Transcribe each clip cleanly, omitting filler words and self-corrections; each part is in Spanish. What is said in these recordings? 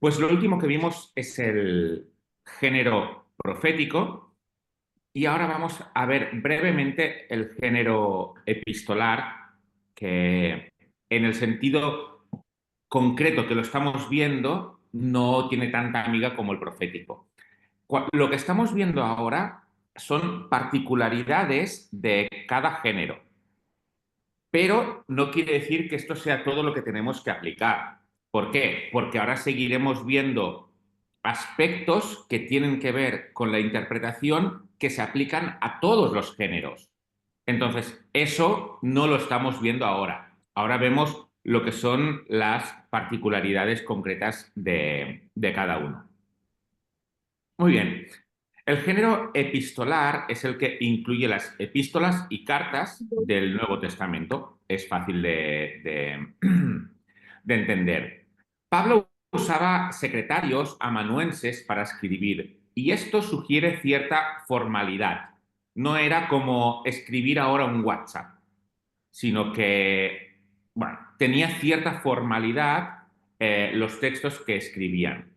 Pues lo último que vimos es el género profético y ahora vamos a ver brevemente el género epistolar, que en el sentido concreto que lo estamos viendo no tiene tanta amiga como el profético. Lo que estamos viendo ahora son particularidades de cada género, pero no quiere decir que esto sea todo lo que tenemos que aplicar. ¿Por qué? Porque ahora seguiremos viendo aspectos que tienen que ver con la interpretación que se aplican a todos los géneros. Entonces, eso no lo estamos viendo ahora. Ahora vemos lo que son las particularidades concretas de cada uno. Muy bien. El género epistolar es el que incluye las epístolas y cartas del Nuevo Testamento. Es fácil de entender. Pablo usaba secretarios amanuenses para escribir y esto sugiere cierta formalidad. No era como escribir ahora un WhatsApp, sino que, bueno, tenía cierta formalidad los textos que escribían.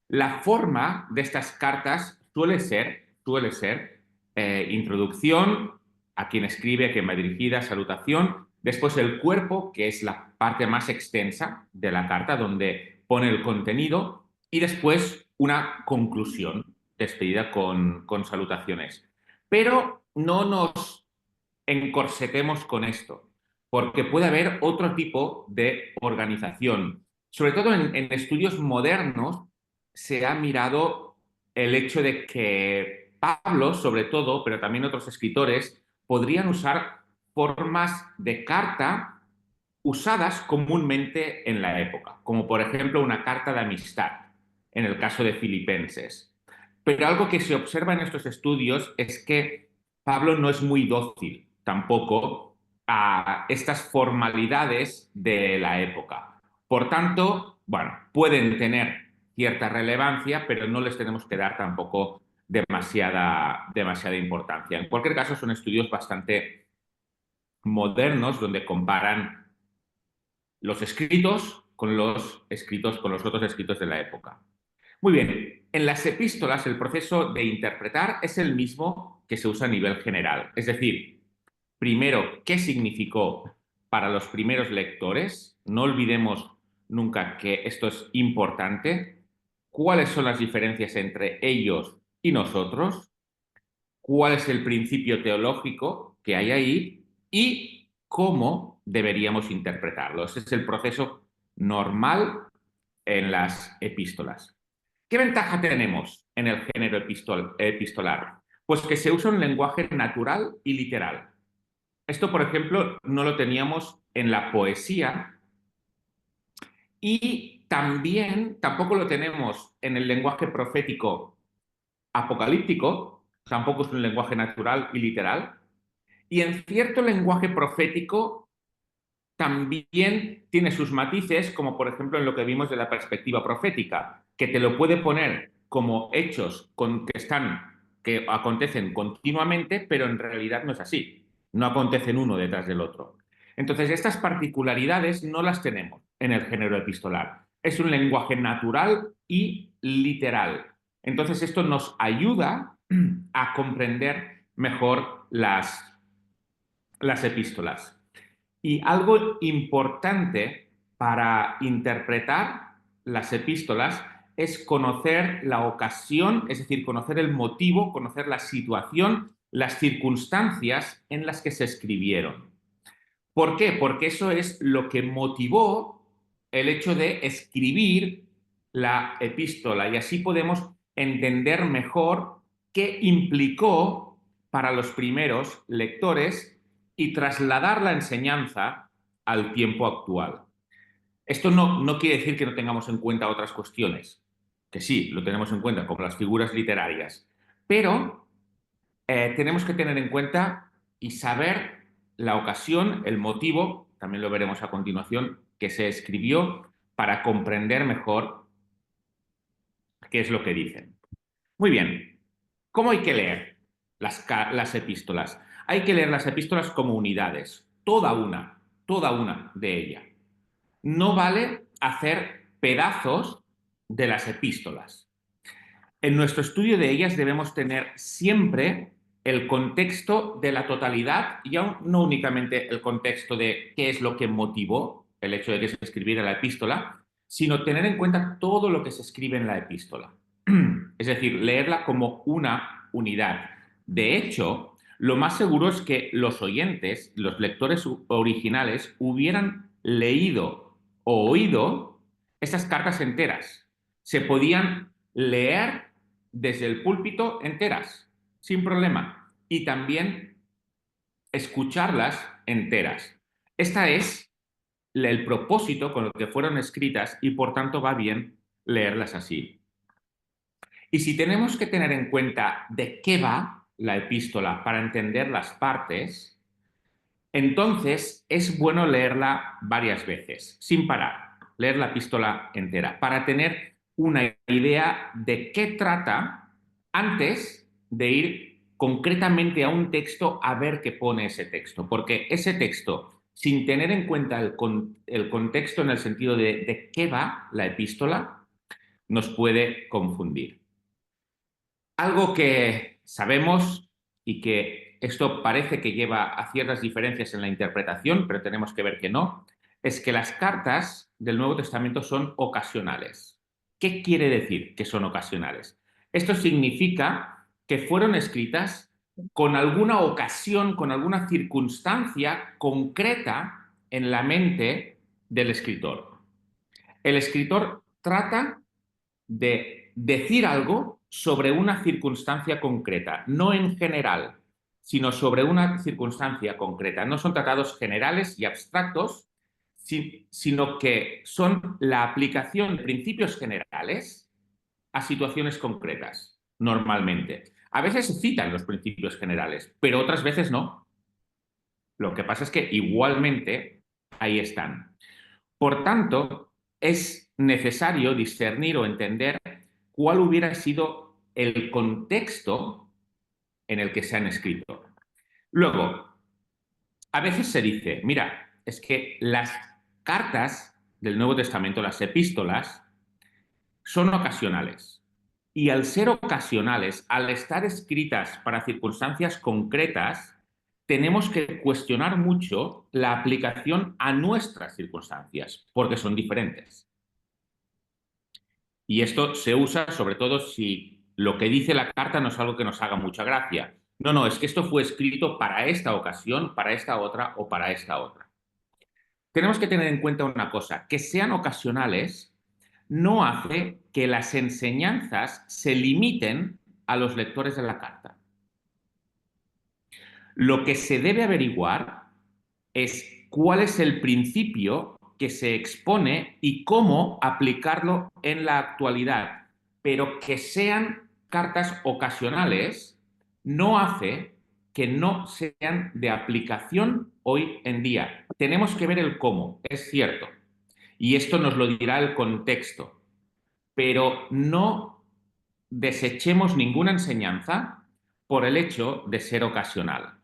La forma de estas cartas suele ser introducción, a quien escribe, a quien va dirigida, salutación, después el cuerpo, que es la parte más extensa de la carta, donde pone el contenido, y después una conclusión, despedida con salutaciones. Pero no nos encorsetemos con esto, porque puede haber otro tipo de organización. Sobre todo en estudios modernos se ha mirado el hecho de que Pablo, sobre todo, pero también otros escritores, podrían usar formas de carta usadas comúnmente en la época, como por ejemplo una carta de amistad, en el caso de Filipenses. Pero algo que se observa en estos estudios es que Pablo no es muy dócil tampoco a estas formalidades de la época. Por tanto, bueno, pueden tener cierta relevancia, pero no les tenemos que dar tampoco demasiada importancia. En cualquier caso, son estudios bastante modernos donde comparan los escritos con los otros escritos de la época. Muy bien, en las epístolas el proceso de interpretar es el mismo que se usa a nivel general. Es decir, primero, ¿qué significó para los primeros lectores? No olvidemos nunca que esto es importante. ¿Cuáles son las diferencias entre ellos y nosotros? ¿Cuál es el principio teológico que hay ahí? Y cómo deberíamos interpretarlo. Ese es el proceso normal en las epístolas. ¿Qué ventaja tenemos en el género epistolar? Pues que se usa un lenguaje natural y literal. Esto, por ejemplo, no lo teníamos en la poesía y también tampoco lo tenemos en el lenguaje profético apocalíptico, tampoco es un lenguaje natural y literal. Y en cierto lenguaje profético también tiene sus matices, como por ejemplo en lo que vimos de la perspectiva profética, que te lo puede poner como hechos que acontecen continuamente, pero en realidad no es así. No acontecen uno detrás del otro. Entonces, estas particularidades no las tenemos en el género epistolar. Es un lenguaje natural y literal. Entonces, esto nos ayuda a comprender mejor las epístolas. Y algo importante para interpretar las epístolas es conocer la ocasión, es decir, conocer el motivo, conocer la situación, las circunstancias en las que se escribieron. ¿Por qué? Porque eso es lo que motivó el hecho de escribir la epístola y así podemos entender mejor qué implicó para los primeros lectores y trasladar la enseñanza al tiempo actual. Esto no quiere decir que no tengamos en cuenta otras cuestiones, que sí, lo tenemos en cuenta, como las figuras literarias, pero tenemos que tener en cuenta y saber la ocasión, el motivo, también lo veremos a continuación, que se escribió para comprender mejor qué es lo que dicen. Muy bien, ¿cómo hay que leer las epístolas? Hay que leer las epístolas como unidades, toda una de ellas. No vale hacer pedazos de las epístolas. En nuestro estudio de ellas debemos tener siempre el contexto de la totalidad y aún no únicamente el contexto de qué es lo que motivó el hecho de que se escribiera la epístola, sino tener en cuenta todo lo que se escribe en la epístola. Es decir, leerla como una unidad. De hecho, lo más seguro es que los oyentes, los lectores originales, hubieran leído o oído esas cartas enteras. Se podían leer desde el púlpito enteras, sin problema. Y también escucharlas enteras. Este es el propósito con el que fueron escritas y por tanto va bien leerlas así. Y si tenemos que tener en cuenta de qué va la epístola para entender las partes, entonces es bueno leerla varias veces, sin parar, leer la epístola entera, para tener una idea de qué trata antes de ir concretamente a un texto a ver qué pone ese texto, porque ese texto, sin tener en cuenta el contexto en el sentido de qué va la epístola, nos puede confundir. Algo que sabemos y que esto parece que lleva a ciertas diferencias en la interpretación, pero tenemos que ver que no, es que las cartas del Nuevo Testamento son ocasionales. ¿Qué quiere decir que son ocasionales? Esto significa que fueron escritas con alguna ocasión, con alguna circunstancia concreta en la mente del escritor. El escritor trata de decir algo sobre una circunstancia concreta, no en general, sino sobre una circunstancia concreta. No son tratados generales y abstractos, sino que son la aplicación de principios generales a situaciones concretas, normalmente. A veces se citan los principios generales, pero otras veces no. Lo que pasa es que igualmente ahí están. Por tanto, es necesario discernir o entender cuál hubiera sido el contexto en el que se han escrito. Luego, a veces se dice, mira, es que las cartas del Nuevo Testamento, las epístolas, son ocasionales. Y al ser ocasionales, al estar escritas para circunstancias concretas, tenemos que cuestionar mucho la aplicación a nuestras circunstancias, porque son diferentes. Y esto se usa sobre todo si lo que dice la carta no es algo que nos haga mucha gracia. No, no, es que esto fue escrito para esta ocasión, para esta otra o para esta otra. Tenemos que tener en cuenta una cosa, que sean ocasionales no hace que las enseñanzas se limiten a los lectores de la carta. Lo que se debe averiguar es cuál es el principio que se expone y cómo aplicarlo en la actualidad. Pero que sean cartas ocasionales no hace que no sean de aplicación hoy en día. Tenemos que ver el cómo, es cierto. Y esto nos lo dirá el contexto. Pero no desechemos ninguna enseñanza por el hecho de ser ocasional.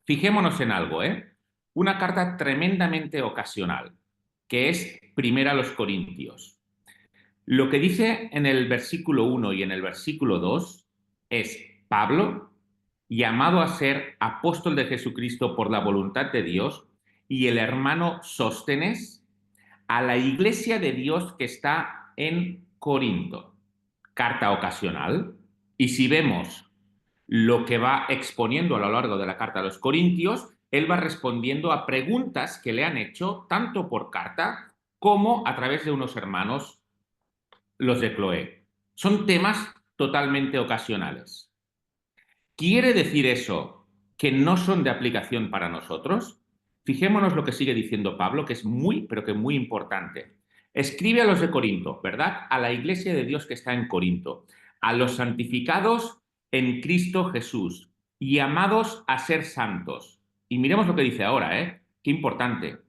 Fijémonos en algo, ¿eh? Una carta tremendamente ocasional, que es Primera a los Corintios. Lo que dice en el versículo 1 y en el versículo 2 es Pablo, llamado a ser apóstol de Jesucristo por la voluntad de Dios, y el hermano Sóstenes, a la iglesia de Dios que está en Corinto. Carta ocasional. Y si vemos lo que va exponiendo a lo largo de la carta a los Corintios, él va respondiendo a preguntas que le han hecho tanto por carta como a través de unos hermanos, los de Cloé. Son temas totalmente ocasionales. ¿Quiere decir eso que no son de aplicación para nosotros? Fijémonos lo que sigue diciendo Pablo, que es muy, pero que muy importante. Escribe a los de Corinto, ¿verdad? A la iglesia de Dios que está en Corinto, a los santificados en Cristo Jesús y llamados a ser santos. Y miremos lo que dice ahora, ¿eh? Qué importante.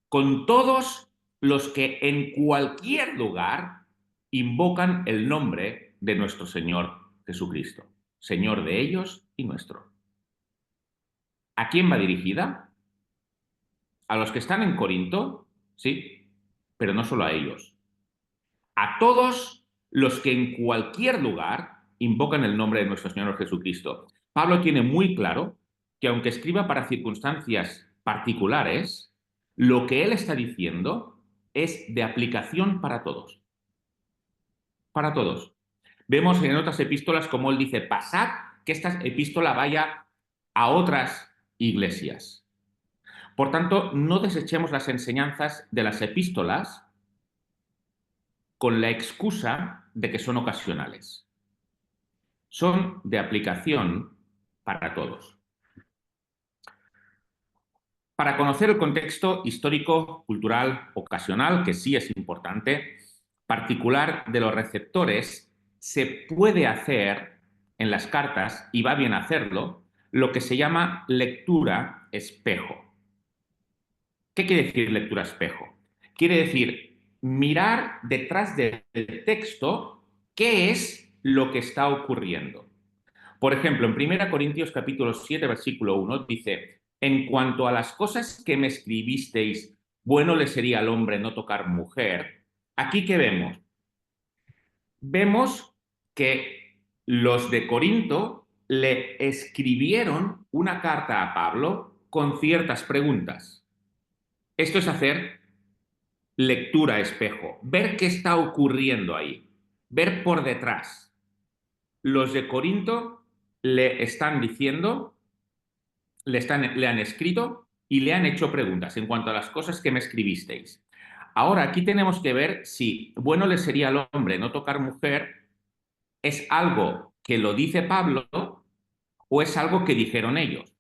Con todos los que en cualquier lugar invocan el nombre de nuestro Señor Jesucristo, Señor de ellos y nuestro. ¿A quién va dirigida? A los que están en Corinto, sí, pero no solo a ellos. a todos los que en cualquier lugar invocan el nombre de nuestro Señor Jesucristo. Pablo tiene muy claro que aunque escriba para circunstancias particulares, lo que él está diciendo es de aplicación para todos. Para todos. Vemos en otras epístolas como él dice, pasad que esta epístola vaya a otras iglesias. Por tanto, no desechemos las enseñanzas de las epístolas con la excusa de que son ocasionales. Son de aplicación para todos. Para conocer el contexto histórico, cultural, ocasional, que sí es importante, particular de los receptores, se puede hacer en las cartas, y va bien hacerlo, lo que se llama lectura espejo. ¿Qué quiere decir lectura espejo? Quiere decir mirar detrás del texto qué es lo que está ocurriendo. Por ejemplo, en 1 Corintios capítulo 7, versículo 1, dice, en cuanto a las cosas que me escribisteis, bueno le sería al hombre no tocar mujer. ¿Aquí qué vemos? Vemos que los de Corinto le escribieron una carta a Pablo con ciertas preguntas. Esto es hacer lectura espejo, ver qué está ocurriendo ahí, ver por detrás. Los de Corinto le están diciendo, le han escrito y le han hecho preguntas en cuanto a las cosas que me escribisteis. Ahora, aquí tenemos que ver si bueno le sería al hombre no tocar mujer es algo que lo dice Pablo o es algo que dijeron ellos.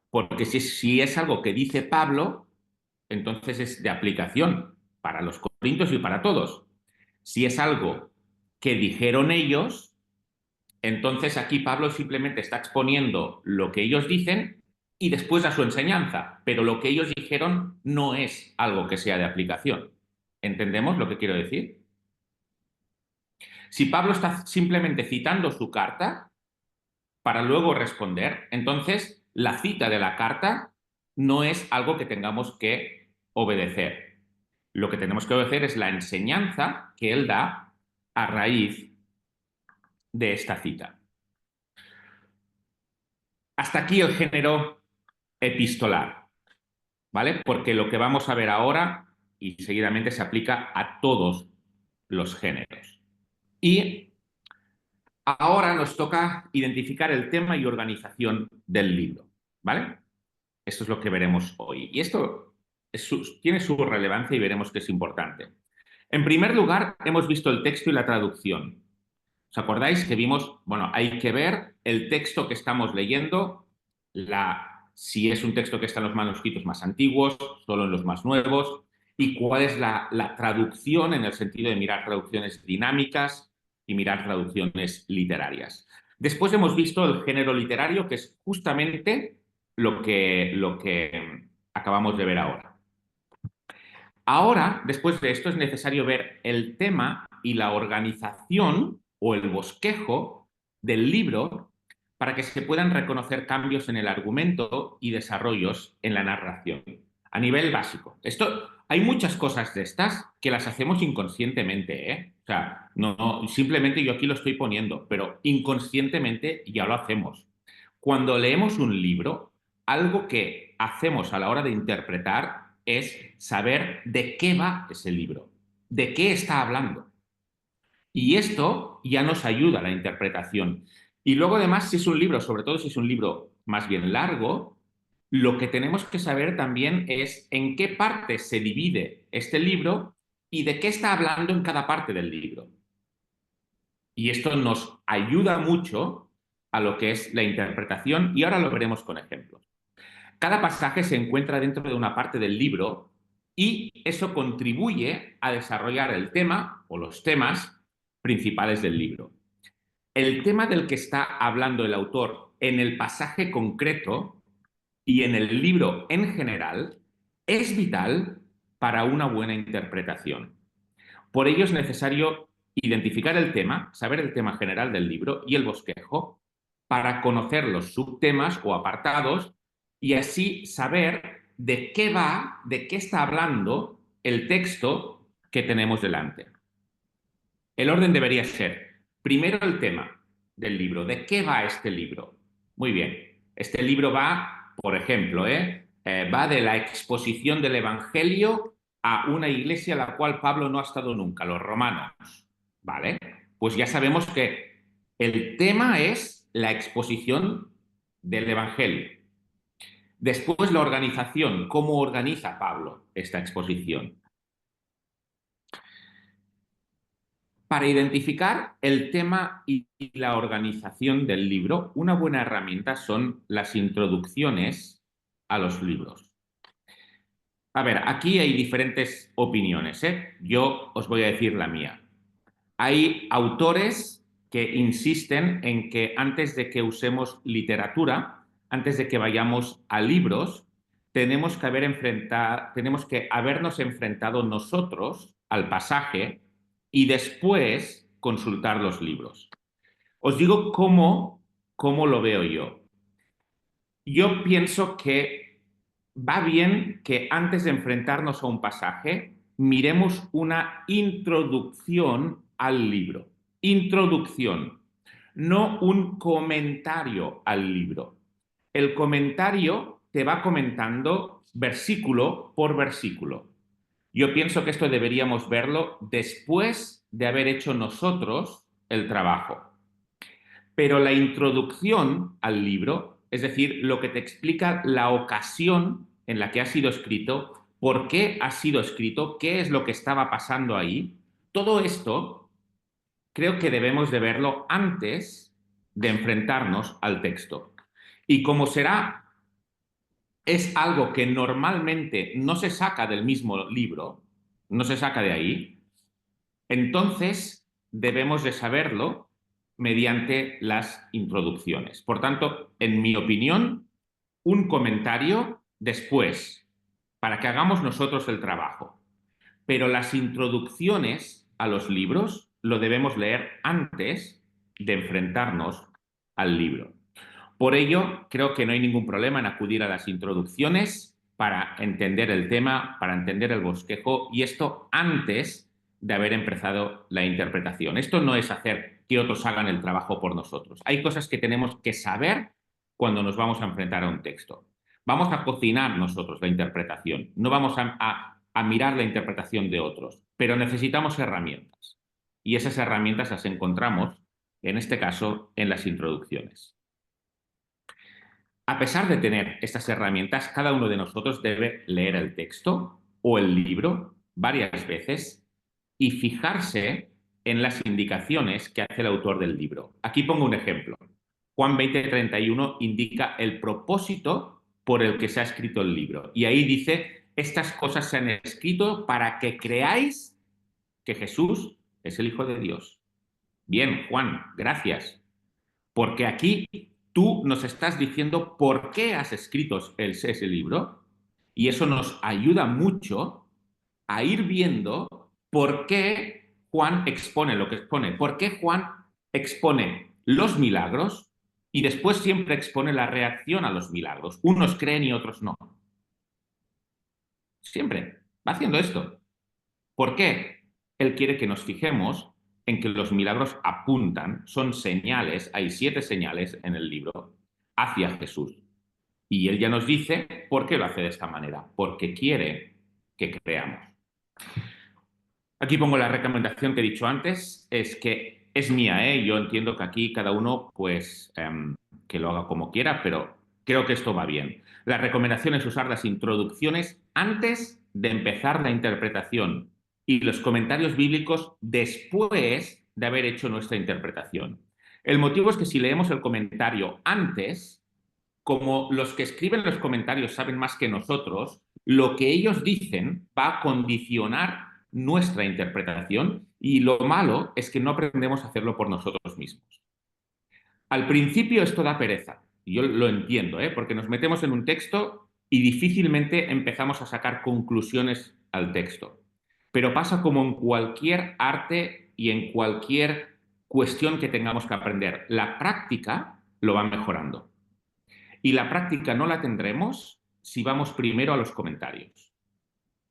Porque si es algo que dice Pablo, entonces es de aplicación para los corintios y para todos. Si es algo que dijeron ellos, entonces aquí Pablo simplemente está exponiendo lo que ellos dicen y después a su enseñanza, pero lo que ellos dijeron no es algo que sea de aplicación. ¿Entendemos lo que quiero decir? Si Pablo está simplemente citando su carta para luego responder, entonces la cita de la carta no es algo que tengamos que obedecer. Lo que tenemos que obedecer es la enseñanza que él da a raíz de esta cita. Hasta aquí el género epistolar, ¿vale? Porque lo que vamos a ver ahora y seguidamente se aplica a todos los géneros. Y ahora nos toca identificar el tema y organización del libro, ¿vale? Esto es lo que veremos hoy. Y esto tiene su relevancia y veremos que es importante. En primer lugar, hemos visto el texto y la traducción. ¿Os acordáis que vimos, bueno, hay que ver el texto que estamos leyendo, si es un texto que está en los manuscritos más antiguos, solo en los más nuevos, y cuál es la traducción en el sentido de mirar traducciones dinámicas y mirar traducciones literarias. Después hemos visto el género literario, que es justamente lo que acabamos de ver ahora. Ahora, después de esto, es necesario ver el tema y la organización o el bosquejo del libro para que se puedan reconocer cambios en el argumento y desarrollos en la narración. A nivel básico. Hay muchas cosas de estas que las hacemos inconscientemente, ¿eh? O sea, no, simplemente yo aquí lo estoy poniendo, pero inconscientemente ya lo hacemos. Cuando leemos un libro, algo que hacemos a la hora de interpretar es saber de qué va ese libro, de qué está hablando. Y esto ya nos ayuda a la interpretación. Y luego, además, si es un libro, sobre todo si es un libro más bien largo, lo que tenemos que saber también es en qué parte se divide este libro y de qué está hablando en cada parte del libro. Y esto nos ayuda mucho a lo que es la interpretación y ahora lo veremos con ejemplos. Cada pasaje se encuentra dentro de una parte del libro y eso contribuye a desarrollar el tema o los temas principales del libro. El tema del que está hablando el autor en el pasaje concreto y en el libro en general es vital para una buena interpretación. Por ello es necesario identificar el tema, saber el tema general del libro y el bosquejo para conocer los subtemas o apartados y así saber de qué va, de qué está hablando el texto que tenemos delante. El orden debería ser, primero el tema del libro. ¿De qué va este libro? Muy bien. Este libro va, por ejemplo, va de la exposición del Evangelio a una iglesia a la cual Pablo no ha estado nunca, los romanos. ¿Vale? Pues ya sabemos que el tema es la exposición del Evangelio. Después la organización, cómo organiza Pablo esta exposición. Para identificar el tema y la organización del libro, una buena herramienta son las introducciones a los libros. A ver, aquí hay diferentes opiniones, ¿eh? Yo os voy a decir la mía. Hay autores que insisten en que antes de que usemos literatura, antes de que vayamos a libros, tenemos que habernos enfrentado nosotros al pasaje y después consultar los libros. Os digo cómo lo veo yo. Yo pienso que va bien que antes de enfrentarnos a un pasaje, miremos una introducción al libro. Introducción, no un comentario al libro. El comentario te va comentando versículo por versículo. Yo pienso que esto deberíamos verlo después de haber hecho nosotros el trabajo. Pero la introducción al libro, es decir, lo que te explica la ocasión en la que ha sido escrito, por qué ha sido escrito, qué es lo que estaba pasando ahí, todo esto creo que debemos de verlo antes de enfrentarnos al texto. Y como es algo que normalmente no se saca del mismo libro, no se saca de ahí, entonces debemos de saberlo mediante las introducciones. Por tanto, en mi opinión, un comentario después, para que hagamos nosotros el trabajo. Pero las introducciones a los libros lo debemos leer antes de enfrentarnos al libro. Por ello, creo que no hay ningún problema en acudir a las introducciones para entender el tema, para entender el bosquejo, y esto antes de haber empezado la interpretación. Esto no es hacer que otros hagan el trabajo por nosotros. Hay cosas que tenemos que saber cuando nos vamos a enfrentar a un texto. Vamos a cocinar nosotros la interpretación, no vamos a mirar la interpretación de otros, pero necesitamos herramientas. Y esas herramientas las encontramos, en este caso, en las introducciones. A pesar de tener estas herramientas, cada uno de nosotros debe leer el texto o el libro varias veces y fijarse en las indicaciones que hace el autor del libro. Aquí pongo un ejemplo. Juan 20:31 indica el propósito por el que se ha escrito el libro. Y ahí dice, estas cosas se han escrito para que creáis que Jesús es el Hijo de Dios. Bien, Juan, gracias. Porque aquí tú nos estás diciendo por qué has escrito ese libro y eso nos ayuda mucho a ir viendo por qué Juan expone lo que expone, por qué Juan expone los milagros y después siempre expone la reacción a los milagros. Unos creen y otros no. Siempre va haciendo esto. ¿Por qué? Él quiere que nos fijemos en que los milagros apuntan, son señales, hay 7 señales en el libro, hacia Jesús. Y él ya nos dice por qué lo hace de esta manera, porque quiere que creamos. Aquí pongo la recomendación que he dicho antes, es que es mía, ¿eh? Yo entiendo que aquí cada uno, pues, que lo haga como quiera, pero creo que esto va bien. La recomendación es usar las introducciones antes de empezar la interpretación y los comentarios bíblicos después de haber hecho nuestra interpretación. El motivo es que si leemos el comentario antes, como los que escriben los comentarios saben más que nosotros, lo que ellos dicen va a condicionar nuestra interpretación y lo malo es que no aprendemos a hacerlo por nosotros mismos. Al principio esto da pereza, y yo lo entiendo, porque nos metemos en un texto y difícilmente empezamos a sacar conclusiones al texto. Pero pasa como en cualquier arte y en cualquier cuestión que tengamos que aprender. La práctica lo va mejorando. Y la práctica no la tendremos si vamos primero a los comentarios.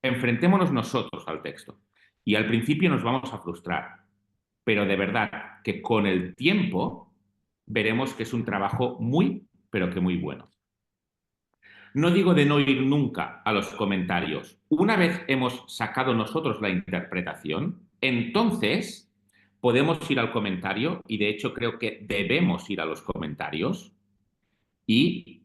Enfrentémonos nosotros al texto. Y al principio nos vamos a frustrar, pero de verdad que con el tiempo veremos que es un trabajo muy, pero que muy bueno. No digo de no ir nunca a los comentarios. Una vez hemos sacado nosotros la interpretación, entonces podemos ir al comentario y de hecho creo que debemos ir a los comentarios y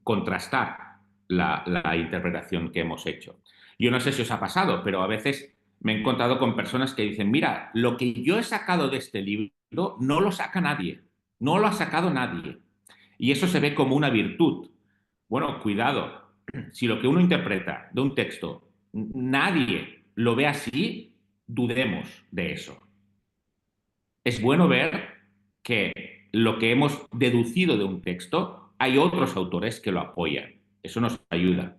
contrastar la interpretación que hemos hecho. Yo no sé si os ha pasado, pero a veces me he encontrado con personas que dicen, mira, lo que yo he sacado de este libro no lo saca nadie, no lo ha sacado nadie. Y eso se ve como una virtud. Bueno, cuidado, si lo que uno interpreta de un texto nadie lo ve así, dudemos de eso. Es bueno ver que lo que hemos deducido de un texto, hay otros autores que lo apoyan. Eso nos ayuda,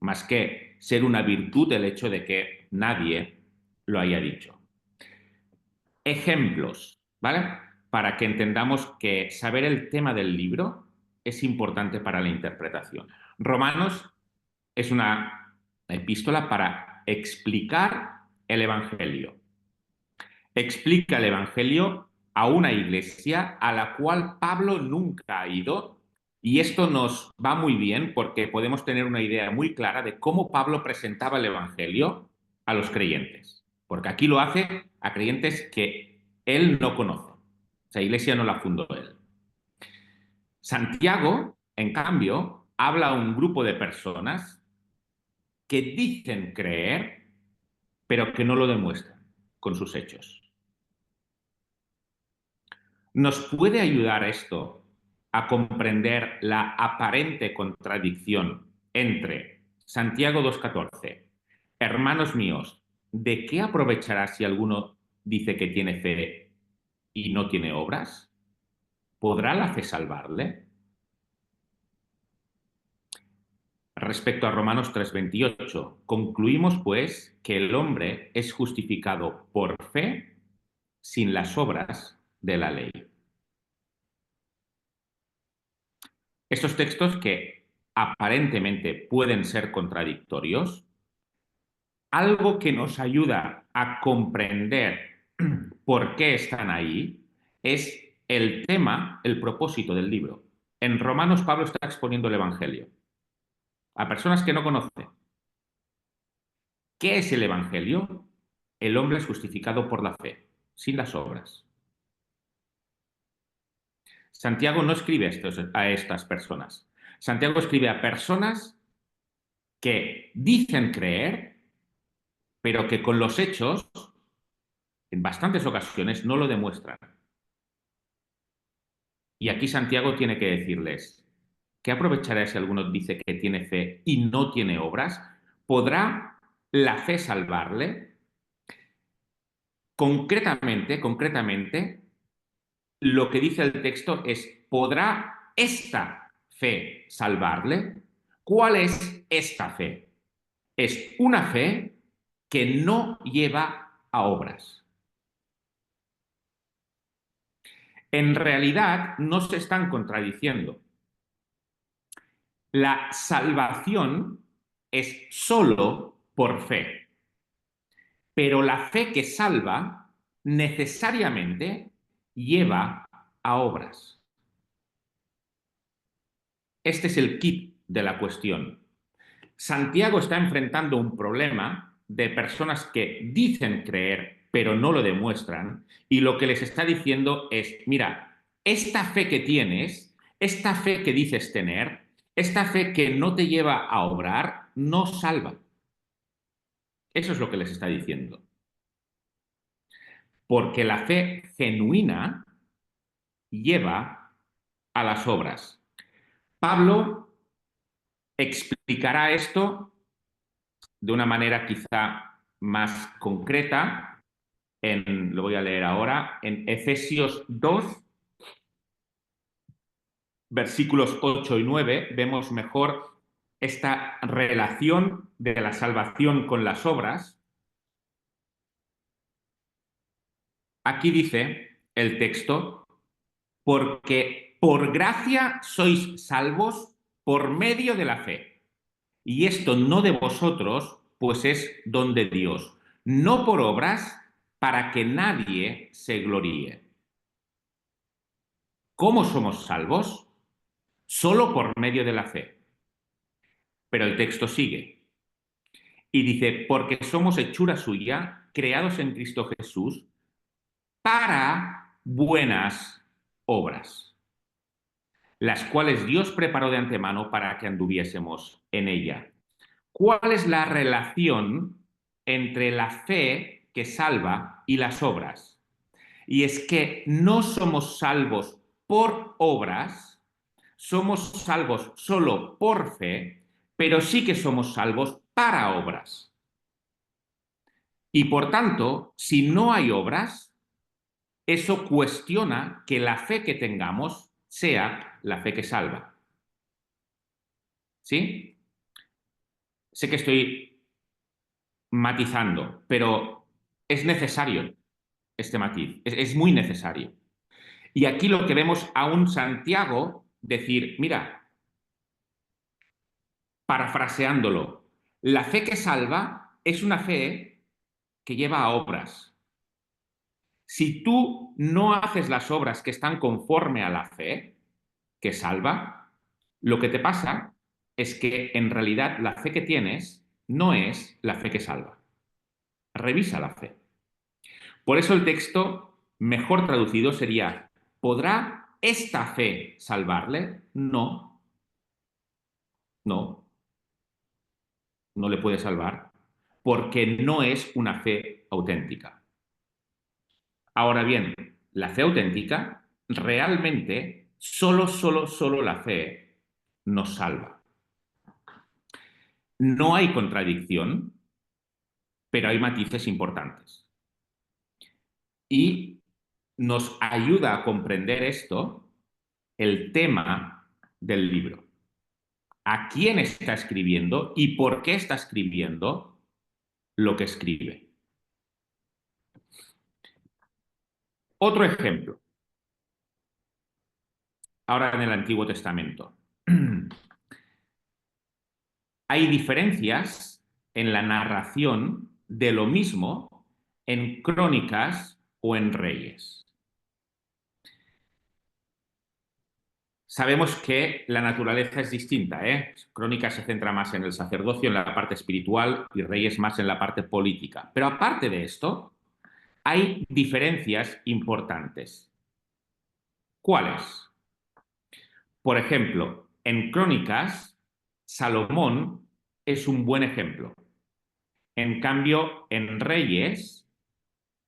más que ser una virtud el hecho de que nadie lo haya dicho. Ejemplos, ¿vale? Para que entendamos que saber el tema del libro es importante para la interpretación. Romanos es una epístola para explicar el Evangelio. Explica el Evangelio a una iglesia a la cual Pablo nunca ha ido, y esto nos va muy bien porque podemos tener una idea muy clara de cómo Pablo presentaba el Evangelio a los creyentes, porque aquí lo hace a creyentes que él no conoce. Esa iglesia no la fundó él. Santiago, en cambio, habla a un grupo de personas que dicen creer, pero que no lo demuestran con sus hechos. ¿Nos puede ayudar esto a comprender la aparente contradicción entre Santiago 2,14? Hermanos míos, ¿de qué aprovechará si alguno dice que tiene fe y no tiene obras? ¿Podrá la fe salvarle? Respecto a Romanos 3,28, concluimos pues que el hombre es justificado por fe sin las obras de la ley. Estos textos que aparentemente pueden ser contradictorios, algo que nos ayuda a comprender por qué están ahí es el tema, el propósito del libro. En Romanos Pablo está exponiendo el Evangelio a personas que no conocen. ¿Qué es el Evangelio? El hombre es justificado por la fe, sin las obras. Santiago no escribe a estas personas. Santiago escribe a personas que dicen creer, pero que con los hechos, en bastantes ocasiones, no lo demuestran. Y aquí Santiago tiene que decirles, ¿qué aprovechará si alguno dice que tiene fe y no tiene obras? ¿Podrá la fe salvarle? Concretamente, lo que dice el texto es, ¿podrá esta fe salvarle? ¿Cuál es esta fe? Es una fe que no lleva a obras. En realidad no se están contradiciendo. La salvación es solo por fe, pero la fe que salva necesariamente lleva a obras. Este es el kit de la cuestión. Santiago está enfrentando un problema de personas que dicen creer, pero no lo demuestran, y lo que les está diciendo es, mira, esta fe que tienes, esta fe que dices tener, esta fe que no te lleva a obrar, no salva. Eso es lo que les está diciendo. Porque la fe genuina lleva a las obras. Pablo explicará esto de una manera quizá más concreta, lo voy a leer ahora, en Efesios 2, versículos 8 y 9, vemos mejor esta relación de la salvación con las obras. Aquí dice el texto, porque por gracia sois salvos por medio de la fe. Y esto no de vosotros, pues es don de Dios, no por obras, para que nadie se gloríe. ¿Cómo somos salvos? Solo por medio de la fe. Pero el texto sigue y dice, porque somos hechura suya, creados en Cristo Jesús, para buenas obras, las cuales Dios preparó de antemano para que anduviésemos en ella. ¿Cuál es la relación entre la fe que salva y las obras? Y es que no somos salvos por obras, somos salvos solo por fe, pero sí que somos salvos para obras. Y por tanto, si no hay obras, eso cuestiona que la fe que tengamos sea la fe que salva. ¿Sí? Sé que estoy matizando, pero es necesario este matiz, es muy necesario. Y aquí lo que vemos a un Santiago decir, mira, parafraseándolo, la fe que salva es una fe que lleva a obras. Si tú no haces las obras que están conforme a la fe que salva, lo que te pasa es que en realidad la fe que tienes no es la fe que salva. Revisa la fe. Por eso el texto mejor traducido sería, ¿podrá esta fe salvarle? No, no, no le puede salvar, porque no es una fe auténtica. Ahora bien, la fe auténtica, realmente, solo la fe nos salva. No hay contradicción, pero hay matices importantes. Y nos ayuda a comprender esto el tema del libro. ¿A quién está escribiendo y por qué está escribiendo lo que escribe? Otro ejemplo, ahora en el Antiguo Testamento. Hay diferencias en la narración de lo mismo en Crónicas o en Reyes. Sabemos que la naturaleza es distinta, ¿eh? Crónicas se centra más en el sacerdocio, en la parte espiritual, y Reyes más en la parte política. Pero aparte de esto, hay diferencias importantes. ¿Cuáles? Por ejemplo, en Crónicas, Salomón es un buen ejemplo. En cambio, en Reyes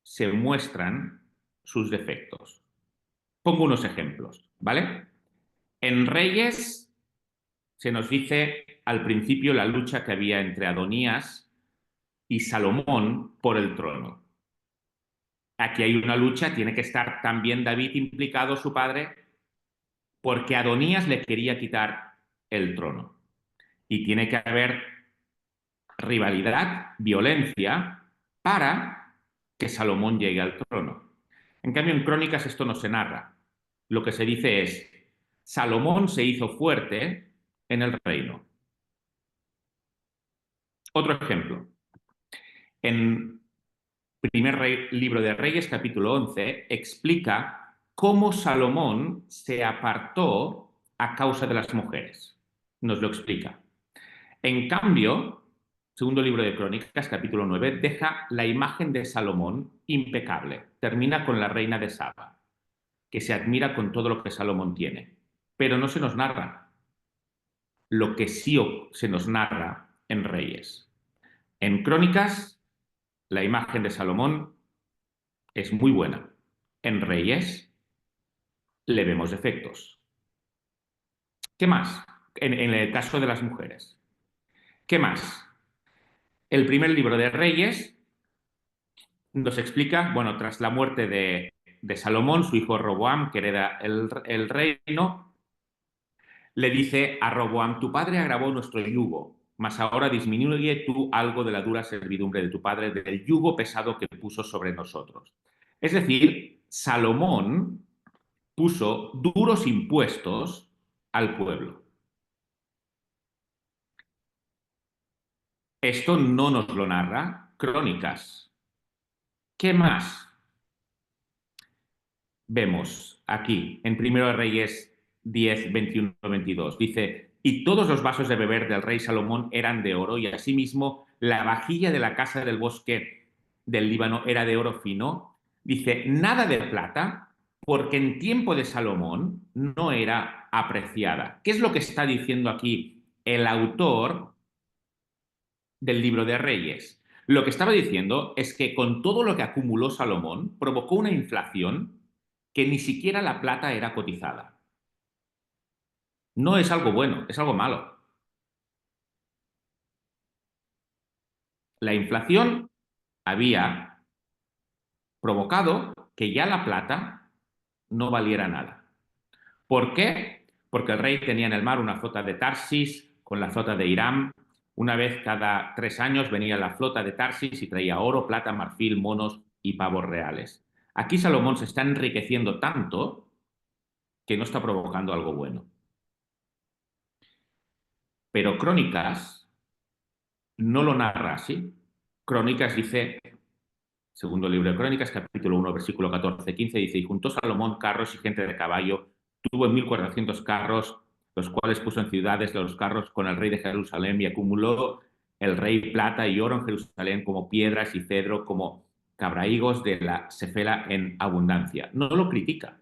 se muestran sus defectos. Pongo unos ejemplos, ¿vale? En Reyes se nos dice al principio la lucha que había entre Adonías y Salomón por el trono. Aquí hay una lucha, tiene que estar también David implicado, su padre, porque Adonías le quería quitar el trono. Y tiene que haber rivalidad, violencia, para que Salomón llegue al trono. En cambio, en Crónicas esto no se narra. Lo que se dice es, Salomón se hizo fuerte en el reino. Otro ejemplo. En libro de Reyes, capítulo 11, explica cómo Salomón se apartó a causa de las mujeres. Nos lo explica. En cambio, segundo libro de Crónicas, capítulo 9, deja la imagen de Salomón impecable. Termina con la reina de Saba, que se admira con todo lo que Salomón tiene. Pero no se nos narra lo que sí se nos narra en Reyes. En Crónicas, la imagen de Salomón es muy buena. En Reyes, le vemos defectos. ¿Qué más? En el caso de las mujeres. ¿Qué más? El primer libro de Reyes nos explica, bueno, tras la muerte de Salomón, su hijo Roboam, que hereda el reino, le dice a Roboam, tu padre agravó nuestro yugo, mas ahora disminuye tú algo de la dura servidumbre de tu padre, del yugo pesado que puso sobre nosotros. Es decir, Salomón puso duros impuestos al pueblo. Esto no nos lo narra Crónicas. ¿Qué más vemos aquí en Primero de Reyes 10, 21, 22? Dice, y todos los vasos de beber del rey Salomón eran de oro, y asimismo la vajilla de la casa del bosque del Líbano era de oro fino. Dice, nada de plata, porque en tiempo de Salomón no era apreciada. ¿Qué es lo que está diciendo aquí el autor del libro de Reyes? Lo que estaba diciendo es que con todo lo que acumuló Salomón, provocó una inflación que ni siquiera la plata era cotizada. No es algo bueno, es algo malo. La inflación había provocado que ya la plata no valiera nada. ¿Por qué? Porque el rey tenía en el mar una flota de Tarsis con la flota de Irán. Una vez cada 3 años venía la flota de Tarsis y traía oro, plata, marfil, monos y pavos reales. Aquí Salomón se está enriqueciendo tanto que no está provocando algo bueno. Pero Crónicas no lo narra así. Crónicas dice, segundo libro de Crónicas, capítulo 1, versículo 14-15, dice, y juntó Salomón carros y gente de caballo, tuvo en 1400 carros, los cuales puso en ciudades de los carros con el rey de Jerusalén, y acumuló el rey plata y oro en Jerusalén como piedras y cedro, como cabrahigos de la cefela en abundancia. No lo critica,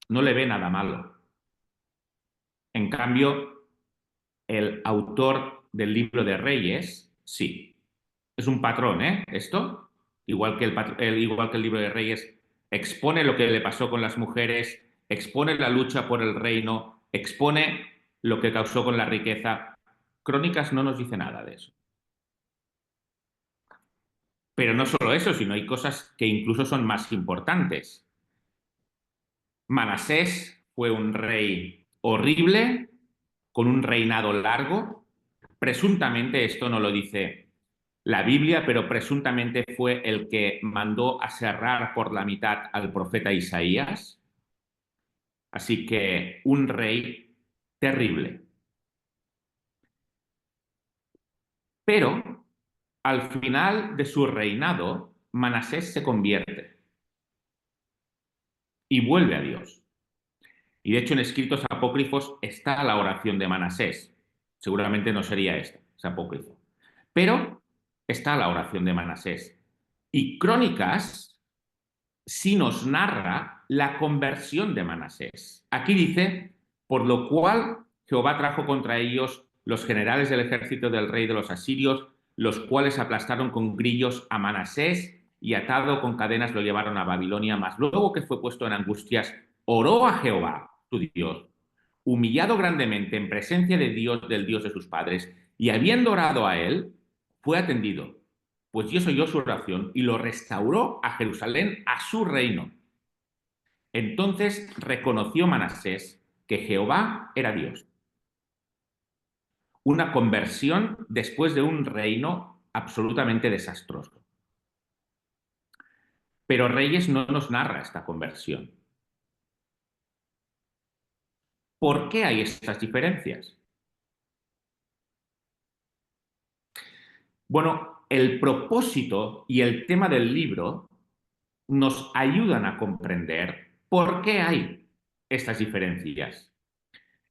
no le ve nada malo. En cambio, el autor del libro de Reyes, sí. Es un patrón, ¿eh? Esto, igual que el libro de Reyes, expone lo que le pasó con las mujeres, expone la lucha por el reino, expone lo que causó con la riqueza. Crónicas no nos dice nada de eso. Pero no solo eso, sino hay cosas que incluso son más importantes. Manasés fue un rey horrible, con un reinado largo. Presuntamente, esto no lo dice la Biblia, pero presuntamente fue el que mandó a cerrar por la mitad al profeta Isaías. Así que un rey terrible. Pero al final de su reinado, Manasés se convierte y vuelve a Dios. Y de hecho en escritos apócrifos está la oración de Manasés. Seguramente no sería esta, es apócrifo. Pero está la oración de Manasés. Y Crónicas sí nos narra la conversión de Manasés. Aquí dice, por lo cual Jehová trajo contra ellos los generales del ejército del rey de los asirios, los cuales aplastaron con grillos a Manasés y atado con cadenas lo llevaron a Babilonia, mas luego que fue puesto en angustias, oró a Jehová, tu Dios, humillado grandemente en presencia de Dios, del Dios de sus padres, y habiendo orado a él, fue atendido, pues Dios oyó su oración y lo restauró a Jerusalén, a su reino. Entonces reconoció Manasés que Jehová era Dios. Una conversión después de un reino absolutamente desastroso. Pero Reyes no nos narra esta conversión. ¿Por qué hay estas diferencias? Bueno, el propósito y el tema del libro nos ayudan a comprender por qué hay estas diferencias.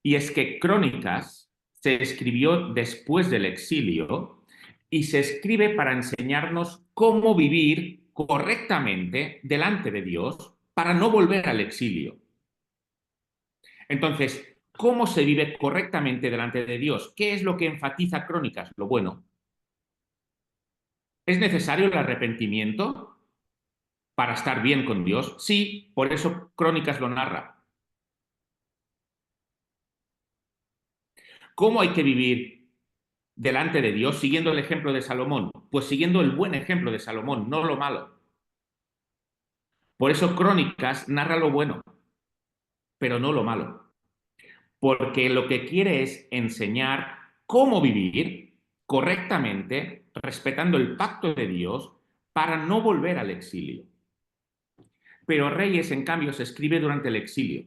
Y es que Crónicas se escribió después del exilio y se escribe para enseñarnos cómo vivir correctamente delante de Dios para no volver al exilio. Entonces, ¿cómo se vive correctamente delante de Dios? ¿Qué es lo que enfatiza Crónicas? Lo bueno. ¿Es necesario el arrepentimiento para estar bien con Dios? Sí, por eso Crónicas lo narra. ¿Cómo hay que vivir delante de Dios siguiendo el ejemplo de Salomón? Pues siguiendo el buen ejemplo de Salomón, no lo malo. Por eso Crónicas narra lo bueno, pero no lo malo. Porque lo que quiere es enseñar cómo vivir correctamente, respetando el pacto de Dios, para no volver al exilio. Pero Reyes, en cambio, se escribe durante el exilio.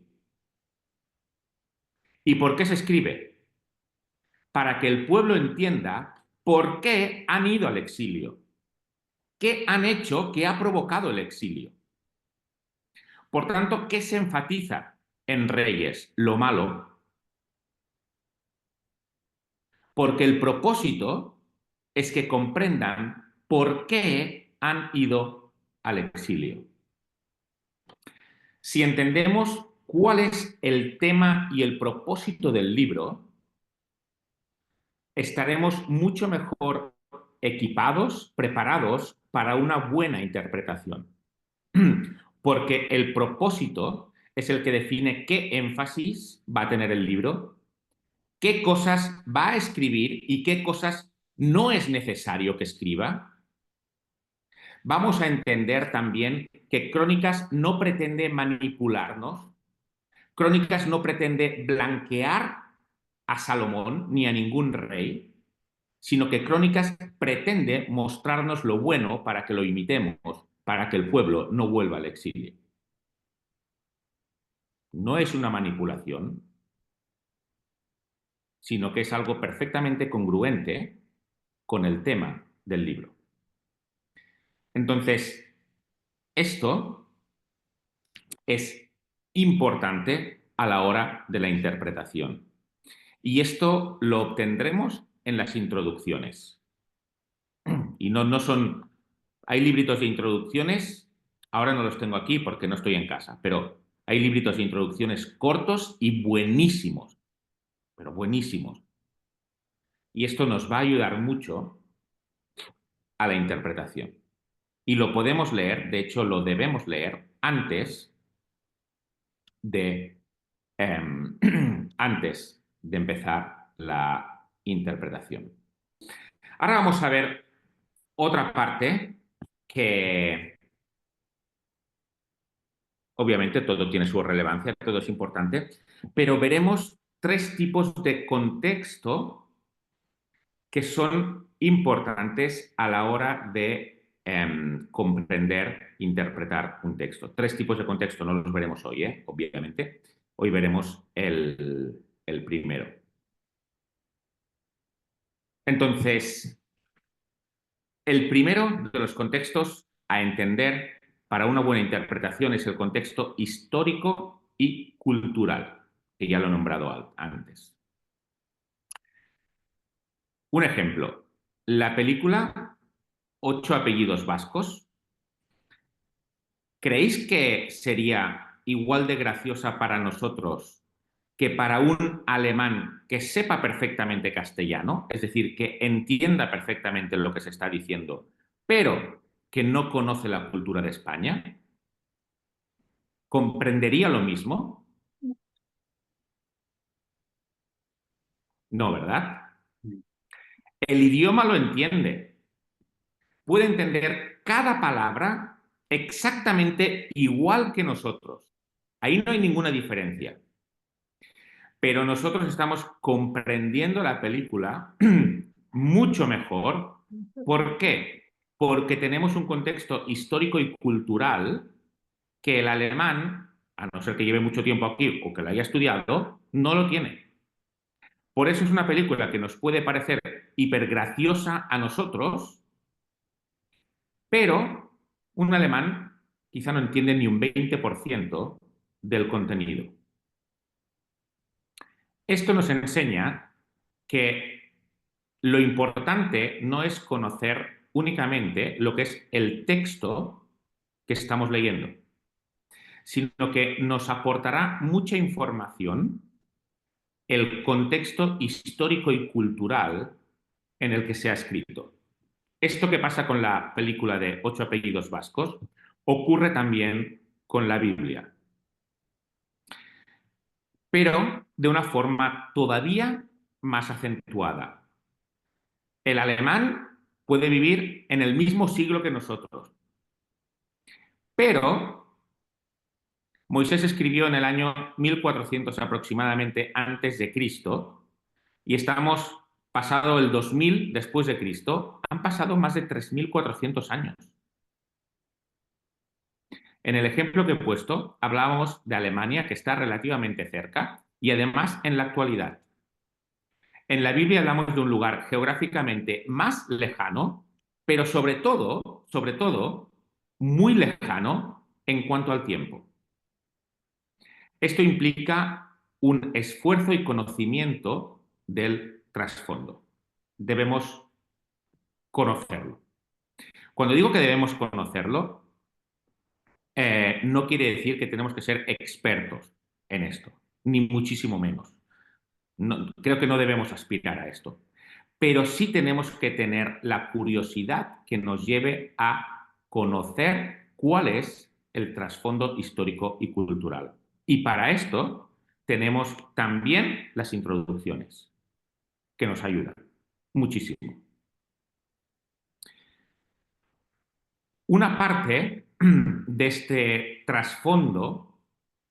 ¿Y por qué se escribe? Para que el pueblo entienda por qué han ido al exilio. ¿Qué han hecho que ha provocado el exilio? Por tanto, ¿qué se enfatiza en Reyes? Lo malo, porque el propósito es que comprendan por qué han ido al exilio. Si entendemos cuál es el tema y el propósito del libro, estaremos mucho mejor equipados, preparados para una buena interpretación. Porque el propósito es el que define qué énfasis va a tener el libro, qué cosas va a escribir y qué cosas no es necesario que escriba. Vamos a entender también que Crónicas no pretende manipularnos, Crónicas no pretende blanquear a Salomón ni a ningún rey, sino que Crónicas pretende mostrarnos lo bueno para que lo imitemos, para que el pueblo no vuelva al exilio. No es una manipulación, sino que es algo perfectamente congruente con el tema del libro. Entonces, esto es importante a la hora de la interpretación. Y esto lo obtendremos en las introducciones. Y no son... Hay libritos de introducciones, ahora no los tengo aquí porque no estoy en casa, pero hay libritos de introducciones cortos y buenísimos, pero buenísimos. Y esto nos va a ayudar mucho a la interpretación. Y lo podemos leer, de hecho lo debemos leer antes de, antes de empezar la interpretación. Ahora vamos a ver otra parte que obviamente todo tiene su relevancia, todo es importante, pero veremos tres tipos de contexto que son importantes a la hora de comprender, interpretar un texto. Tres tipos de contexto, no los veremos hoy, obviamente. Hoy veremos el primero. Entonces, el primero de los contextos a entender para una buena interpretación es el contexto histórico y cultural, que ya lo he nombrado antes. Un ejemplo, la película Ocho apellidos vascos. ¿Creéis que sería igual de graciosa para nosotros que para un alemán que sepa perfectamente castellano, es decir, que entienda perfectamente lo que se está diciendo, pero que no conoce la cultura de España? ¿Comprendería lo mismo? No, ¿verdad? El idioma lo entiende. Puede entender cada palabra exactamente igual que nosotros. Ahí no hay ninguna diferencia. Pero nosotros estamos comprendiendo la película mucho mejor. ¿Por qué? Porque tenemos un contexto histórico y cultural que el alemán, a no ser que lleve mucho tiempo aquí o que lo haya estudiado, no lo tiene. Por eso es una película que nos puede parecer hipergraciosa a nosotros, pero un alemán quizá no entiende ni un 20% del contenido. Esto nos enseña que lo importante no es conocer únicamente lo que es el texto que estamos leyendo, sino que nos aportará mucha información el contexto histórico y cultural en el que se ha escrito. Esto que pasa con la película de Ocho apellidos vascos ocurre también con la Biblia, pero de una forma todavía más acentuada. El alemán puede vivir en el mismo siglo que nosotros, pero Moisés escribió en el año 1400 aproximadamente antes de Cristo y estamos pasado el 2000 después de Cristo, han pasado más de 3400 años. En el ejemplo que he puesto, hablábamos de Alemania, que está relativamente cerca, y además en la actualidad. En la Biblia hablamos de un lugar geográficamente más lejano, pero sobre todo sobre todo, muy lejano en cuanto al tiempo. Esto implica un esfuerzo y conocimiento del trasfondo. Debemos conocerlo. Cuando digo que debemos conocerlo, no quiere decir que tenemos que ser expertos en esto, ni muchísimo menos. No, creo que no debemos aspirar a esto. Pero sí tenemos que tener la curiosidad que nos lleve a conocer cuál es el trasfondo histórico y cultural. Y para esto tenemos también las introducciones, que nos ayudan muchísimo. Una parte de este trasfondo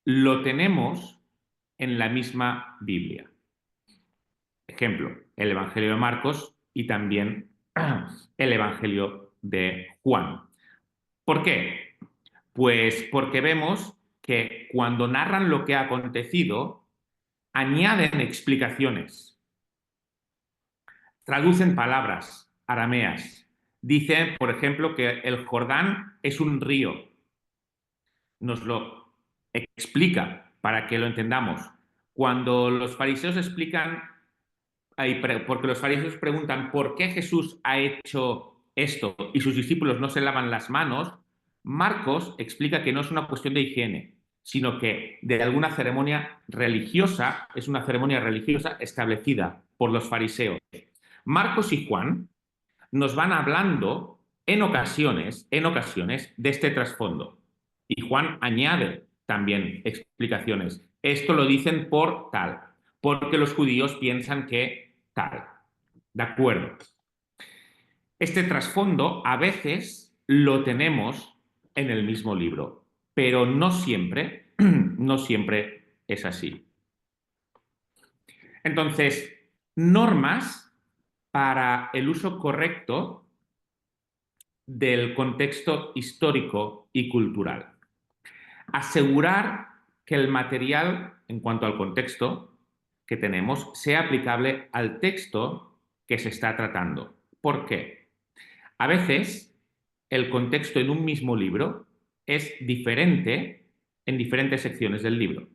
lo tenemos en la misma Biblia. Ejemplo, el Evangelio de Marcos y también el Evangelio de Juan. ¿Por qué? Pues porque vemos que cuando narran lo que ha acontecido, añaden explicaciones, traducen palabras arameas. Dicen, por ejemplo, que el Jordán es un río. Nos lo explica para que lo entendamos. Cuando los fariseos explican, porque los fariseos preguntan por qué Jesús ha hecho esto y sus discípulos no se lavan las manos, Marcos explica que no es una cuestión de higiene, sino que de alguna ceremonia religiosa, es una ceremonia religiosa establecida por los fariseos. Marcos y Juan nos van hablando en ocasiones de este trasfondo. Y Juan añade también explicaciones. Esto lo dicen por tal, porque los judíos piensan que tal. ¿De acuerdo? Este trasfondo a veces lo tenemos en el mismo libro, pero no siempre, no siempre es así. Entonces, normas para el uso correcto del contexto histórico y cultural. Asegurar que el material, en cuanto al contexto que tenemos, sea aplicable al texto que se está tratando. ¿Por qué? A veces el contexto en un mismo libro es diferente en diferentes secciones del libro.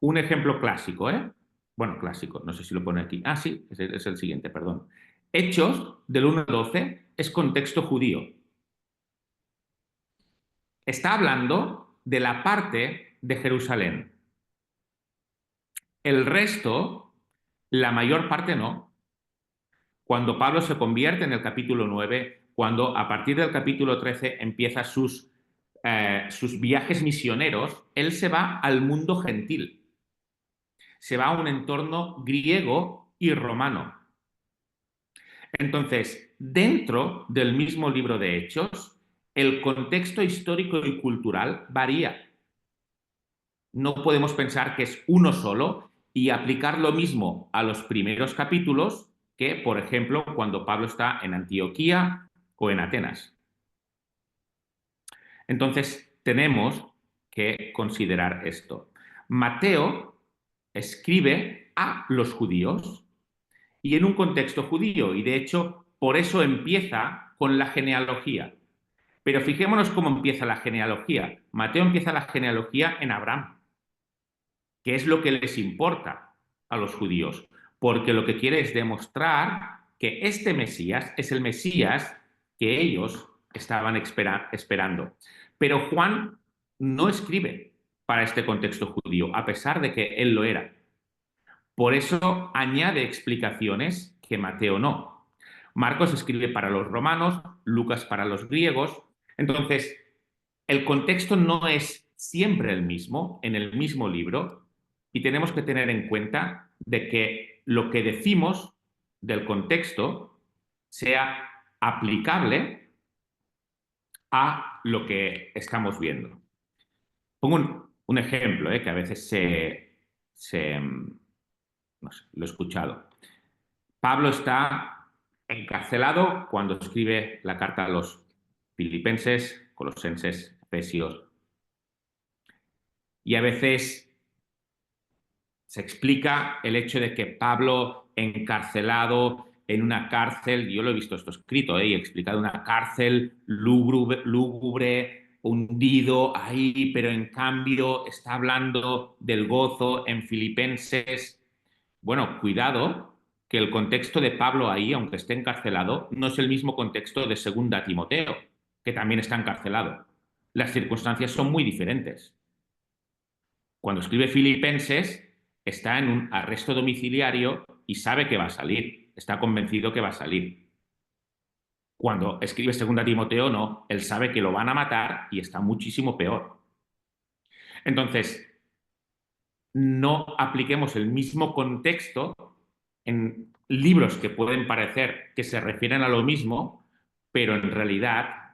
Un ejemplo clásico, ¿eh? Bueno, clásico, no sé si lo pone aquí. Ah, sí, es el siguiente, perdón. Hechos del 1 al 12 es contexto judío. Está hablando de la parte de Jerusalén. El resto, la mayor parte no. Cuando Pablo se convierte en el capítulo 9, cuando a partir del capítulo 13 empieza sus viajes misioneros, él se va al mundo gentil. Se va a un entorno griego y romano. Entonces, dentro del mismo libro de Hechos, el contexto histórico y cultural varía. No podemos pensar que es uno solo y aplicar lo mismo a los primeros capítulos que, por ejemplo, cuando Pablo está en Antioquía o en Atenas. Entonces, tenemos que considerar esto. Mateo escribe a los judíos y en un contexto judío, y de hecho, por eso empieza con la genealogía. Pero fijémonos cómo empieza la genealogía. Mateo empieza la genealogía en Abraham, que es lo que les importa a los judíos, porque lo que quiere es demostrar que este Mesías es el Mesías que ellos estaban esperando. Pero Juan no escribe para este contexto judío, a pesar de que él lo era. Por eso añade explicaciones que Mateo no. Marcos escribe para los romanos, Lucas para los griegos. Entonces, el contexto no es siempre el mismo en el mismo libro y tenemos que tener en cuenta de que lo que decimos del contexto sea aplicable a lo que estamos viendo. Pongo un ejemplo que a veces no sé, lo he escuchado. Pablo está encarcelado cuando escribe la carta a los filipenses, colosenses, efesios. Y a veces se explica el hecho de que Pablo, encarcelado, en una cárcel, yo lo he visto esto escrito, y explicado, una cárcel lúgubre, hundido ahí, pero en cambio está hablando del gozo en Filipenses. Bueno, cuidado, que el contexto de Pablo ahí, aunque esté encarcelado, no es el mismo contexto de segunda Timoteo, que también está encarcelado. Las circunstancias son muy diferentes. Cuando escribe Filipenses, está en un arresto domiciliario y sabe que va a salir, está convencido que va a salir. Cuando escribe segunda Timoteo, no, él sabe que lo van a matar y está muchísimo peor. Entonces, no apliquemos el mismo contexto en libros que pueden parecer que se refieren a lo mismo, pero en realidad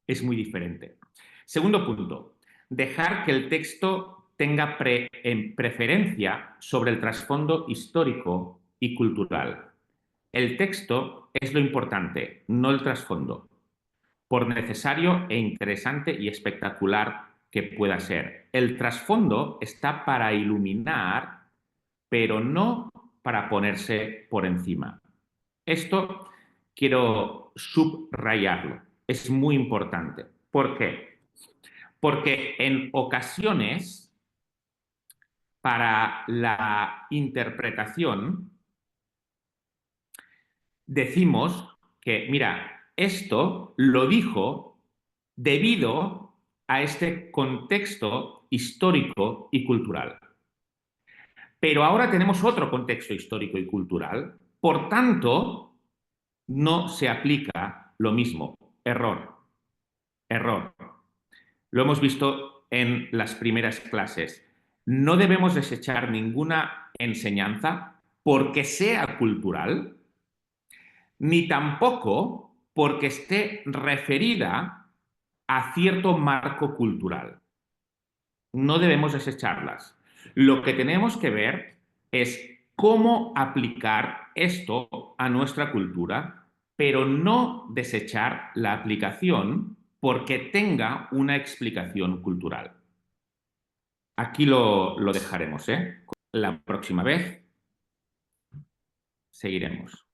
es muy diferente. Segundo punto, dejar que el texto tenga preferencia sobre el trasfondo histórico y cultural. El texto es lo importante, no el trasfondo, por necesario e interesante y espectacular que pueda ser. El trasfondo está para iluminar, pero no para ponerse por encima. Esto quiero subrayarlo. Es muy importante. ¿Por qué? Porque en ocasiones, para la interpretación, decimos que, mira, esto lo dijo debido a este contexto histórico y cultural. Pero ahora tenemos otro contexto histórico y cultural, por tanto, no se aplica lo mismo. Error, error. Lo hemos visto en las primeras clases. No debemos desechar ninguna enseñanza porque sea cultural, ni tampoco porque esté referida a cierto marco cultural. No debemos desecharlas. Lo que tenemos que ver es cómo aplicar esto a nuestra cultura, pero no desechar la aplicación porque tenga una explicación cultural. Aquí lo dejaremos, ¿eh? La próxima vez seguiremos.